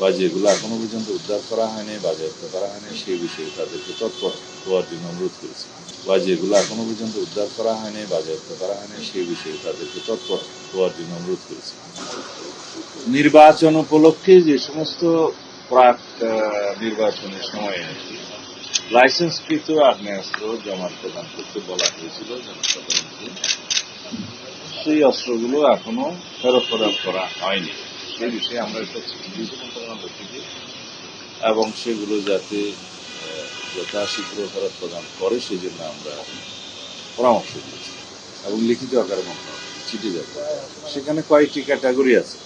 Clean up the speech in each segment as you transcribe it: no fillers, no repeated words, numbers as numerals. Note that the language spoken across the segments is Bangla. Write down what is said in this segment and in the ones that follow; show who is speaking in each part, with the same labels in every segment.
Speaker 1: বা যেগুলো এখনো পর্যন্ত উদ্ধার করা হয়নি, বাজেয়াপ্ত করা হয়নি, সেই বিষয়ে তাদেরকে তৎপর হওয়ার জন্য অনুরোধ করেছি। বা যেগুলো এখনো পর্যন্ত উদ্ধার করা হয়নি, বাজেয়াপ্ত করা হয়নি, সেই বিষয়ে তাদেরকে তৎপর হওয়ার জন্য অনুরোধ করেছি। নির্বাচন উপলক্ষে যে সমস্ত প্রাক নির্বাচনের সময়ে লাইসেন্সকৃত আগ্নেয়াস্ত্র জমা প্রদান করতে বলা হয়েছিল জনসাধারণকে, সেই অস্ত্রগুলো এখনো ফেরত প্রদান করা হয়নি। সে বিষয়ে আমরা একটা চিঠি দিয়েছি মন্ত্রণালয় থেকে, এবং সেগুলো যাতে যথাশীঘ্র ফেরত প্রদান করে সেই জন্য আমরা পরামর্শ দিয়েছি এবং লিখিত আকারে মন্ত্রণালয় চিঠি দেবো। সেখানে কয়েকটি ক্যাটাগরি আছে।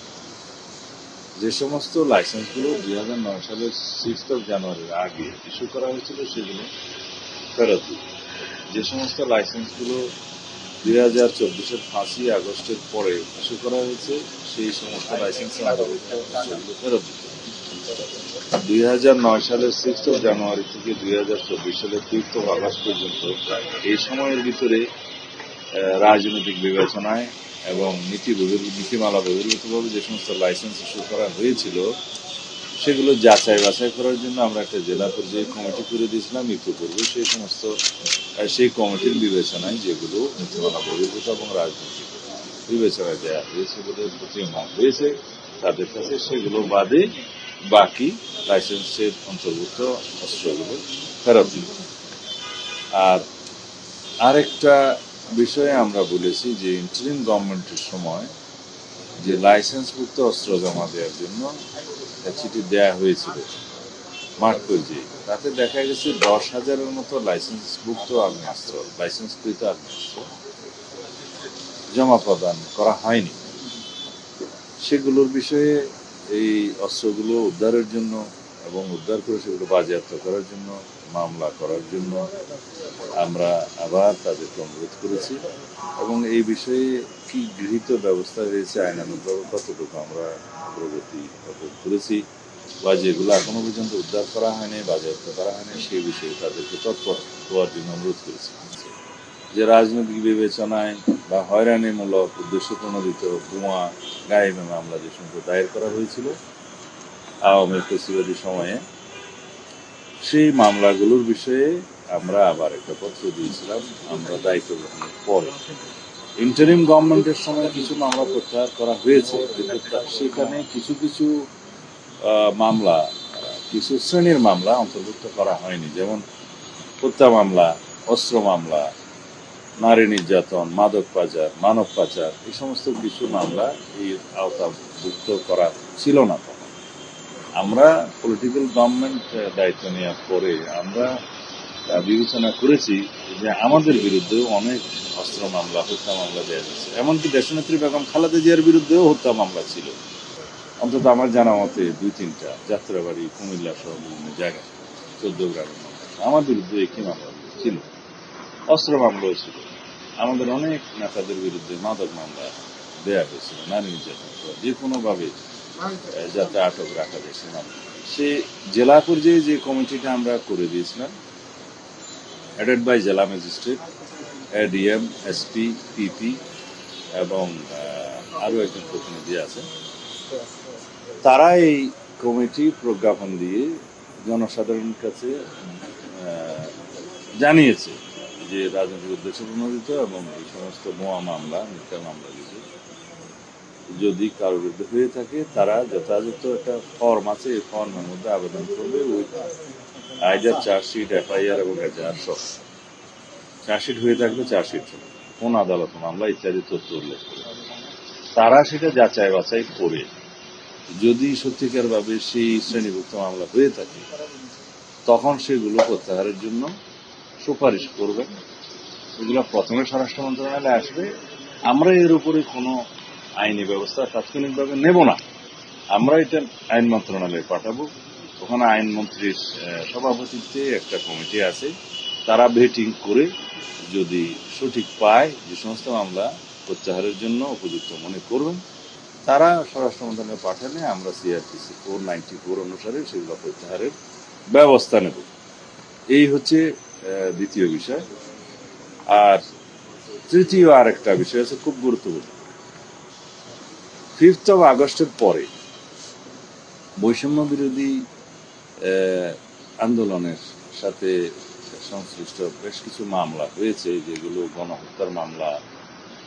Speaker 1: যে সমস্ত লাইসেন্সগুলো 2009 সালের 6 জানুয়ারির আগে ইস্যু করা হয়েছিল সেগুলো ফেরত দিবে। যে সমস্ত লাইসেন্সগুলো 2024 5ই আগস্টের পরে ইস্যু করা হয়েছে সেই সমস্ত লাইসেন্সের অন্তর্ভুক্ত সেগুলো ফেরত দিতে। 2009 সালের 6 জানুয়ারি থেকে 2024 সালের 5 আগস্ট পর্যন্ত এই সময়ের ভিতরে রাজনৈতিক বিবেচনায় এবং নীতিমালা বহির্ভূতভাবে যে সমস্ত লাইসেন্স ইস্যু করা হয়েছিল সেগুলো যাচাই বাছাই করার জন্য আমরা একটা জেলা পর্যায়ে কমিটি করে দিয়েছিলাম ইতিপূর্বে। সেই কমিটির বিবেচনায় যেগুলো নীতিমালা বহির্ভূত এবং রাজনৈতিক বিবেচনায় দেওয়া হয়েছে বলে প্রতীয়মান হয়েছে তাদের কাছে, সেগুলো বাদে বাকি লাইসেন্সের অন্তর্ভুক্ত অস্ত্রগুলো ফেরত দিল। আর আরেকটা বিষয়ে আমরা বলেছি যে ইন্টারিম গভর্নমেন্টের সময় যে লাইসেন্সভুক্ত অস্ত্র জমা দেওয়ার জন্য চিঠি দেওয়া হয়েছিল মাঠ পর্যায়ে, তাতে দেখা গেছে 10,000-এর মতো লাইসেন্সভুক্ত আগ্নেয়াস্ত্র, লাইসেন্সকৃত আগ্নেয়াস্ত্র জমা প্রদান করা হয়নি। সেগুলোর বিষয়ে এই অস্ত্রগুলো উদ্ধারের জন্য এবং উদ্ধার করে সেগুলো বাজেয়াপ্ত করার জন্য, মামলা করার জন্য আমরা আবার তাদেরকে অনুরোধ করেছি এবং এই বিষয়ে কি গৃহীত ব্যবস্থা হয়েছে আইনানুগভাবে কতটুকু আমরা অগ্রগতি অর্জন করেছি বা যেগুলো এখনো পর্যন্ত উদ্ধার করা হয়নি, বাজেয়াপ্ত করা হয়নি, সেই বিষয়ে তাদেরকে তৎপর হওয়ার জন্য অনুরোধ করেছি। যে রাজনৈতিক বিবেচনায় বা হয়রানিমূলক উদ্দেশ্য প্রণোদিত বোমা গায়েবে মামলা যে সমস্ত দায়ের করা হয়েছিল আওয়ামী ফেসিবাদী সময়ে, সেই মামলাগুলোর বিষয়ে আমরা আবার একটা পত্র দিয়েছিলাম। আমরা দায়িত্ব গ্রহণের পরে ইন্টারিম গভর্নমেন্টের সময় কিছু মামলা প্রত্যাহার করা হয়েছে, কিন্তু সেখানে কিছু কিছু মামলা, কিছু শ্রেণীর মামলা অন্তর্ভুক্ত করা হয়নি, যেমন হত্যা মামলা, অস্ত্র মামলা, নারী নির্যাতন, মাদক পাচার, মানব পাচার, এই সমস্ত কিছু মামলা এই আওতাভুক্ত করা ছিল না। তখন আমরা পলিটিক্যাল গভর্নমেন্ট দায়িত্ব নেওয়ার পরে আমরা বিবেচনা করেছি যে আমাদের বিরুদ্ধেও অনেক অস্ত্র মামলা, হত্যা মামলা দেওয়া হয়েছে। এমনকি দেশনেত্রী বেগম খালেদা জিয়ার বিরুদ্ধেও হত্যা মামলা ছিল, অন্তত আমার জানা মতে 2-3টা, যাত্রাবাড়ি, কুমিল্লা সহ বিভিন্ন জায়গায় 14 গ্রামের মামলা। আমার বিরুদ্ধে একটি মামলা ছিল, অস্ত্র মামলাও ছিল। আমাদের অনেক নেতাদের বিরুদ্ধে মাদক মামলা দেয়া হয়েছিল, নারী নির্যাতন, যে কোনোভাবে যাতে আটক রাখা যায় সে মামলা। সে জেলা পর্যায়ে যে কমিটিটা আমরা করে দিয়েছিলাম, হেডেড বাই জেলা ম্যাজিস্ট্রেট, এডিএম, এসপি, পিপি এবং আরও একজন প্রতিনিধি আছে, তারা এই কমিটি প্রজ্ঞাপন দিয়ে জনসাধারণের কাছে জানিয়েছে যে রাজনৈতিক উদ্দেশ্য প্রণোদিত এবং এই সমস্ত বোমা মামলা, মিথ্যা মামলা যদি কারোর বিরুদ্ধে হয়ে থাকে তারা যথাযথ একটা ফর্ম আছে, এই ফর্মের মধ্যে আবেদন করবে উইথ আইদার চার্জশিট, এফআইআর এবং এজাহার সহ। চার্জশিট হয়ে থাকলে চার্জশিট, কোন আদালত মামলা ইত্যাদি তথ্য উল্লেখ করে তারা সেটা যাচাই বাছাই করে যদি সত্যিকারভাবে সেই শ্রেণীভুক্ত মামলা হয়ে থাকে তখন সেগুলো প্রত্যাহারের জন্য সুপারিশ করবেন। এগুলো প্রথমে স্বরাষ্ট্র মন্ত্রণালয়ে আসবে। আমরা এর উপরে কোনো আইনি ব্যবস্থা তাৎক্ষণিকভাবে নেব না, আমরা এটা আইন মন্ত্রণালয়ে পাঠাবো। ওখানে আইনমন্ত্রীর সভাপতিত্বে একটা কমিটি আছে, তারা ভেটিং করে যদি সঠিক পায় যে সমস্ত মামলা প্রত্যাহারের জন্য উপযুক্ত মনে করবেন, তারা স্বরাষ্ট্র মন্ত্রণালয়ে পাঠালে আমরা সিআরপিসি 494 অনুসারে সেগুলো প্রত্যাহারের ব্যবস্থা নেব। এই হচ্ছে দ্বিতীয় বিষয়। আর তৃতীয় আরেকটা বিষয় আছে খুব গুরুত্বপূর্ণ। 5 আগস্টের পরে বৈষম্য বিরোধী আন্দোলনের সাথে সংশ্লিষ্ট বেশ কিছু মামলা হয়েছে, যেগুলো গণহত্যার মামলা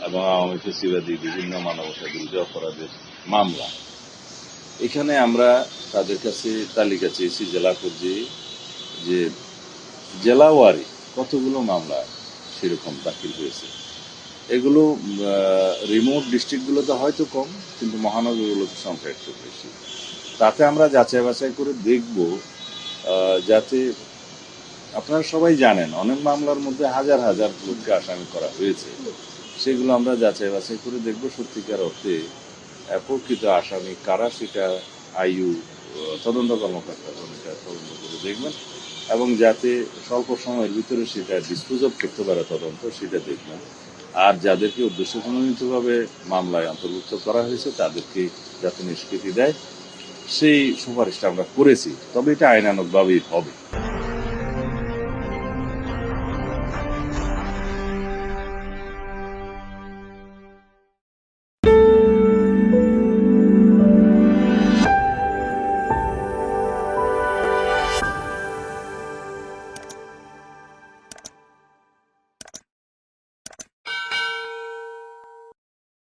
Speaker 1: এবং আওয়ামী ফেসিবাদী বিভিন্ন মানবতা বিরোধী অপরাধের মামলা। এখানে আমরা তাদের কাছে তালিকা চেয়েছি জেলা পর্যায়ে, যে জেলাওয়ারি কতগুলো মামলা সেরকম দাখিল হয়েছে। এগুলো রিমোট ডিস্ট্রিক্টগুলোতে হয়তো কম, কিন্তু মহানগরগুলোতে সংখ্যা একটু বেশি। তাতে আমরা যাচাই বাছাই করে দেখব, যাতে আপনারা সবাই জানেন অনেক মামলার মধ্যে হাজার হাজার লোককে আসামি করা হয়েছে। সেগুলো আমরা যাচাই বাছাই করে দেখব সত্যিকার অর্থে প্রকৃত আসামি কারা, সেটা আইইউ তদন্ত কর্মকর্তাগণ এটা তদন্ত করে দেখবেন, এবং যাতে স্বল্প সময়ের ভিতরে সেটা ডিসপোজ অফ করতে পারে তদন্ত, সেটা দেখবেন। আর যাদেরকে উদ্দেশ্যপ্রণোদিতভাবে মামলায় অন্তর্ভুক্ত করা হয়েছে তাদেরকে যাতে নিষ্কৃতি দেয়, সেই সুপারিশটা আমরা করেছি। তবে এটা আইনানুগভাবেই হবে।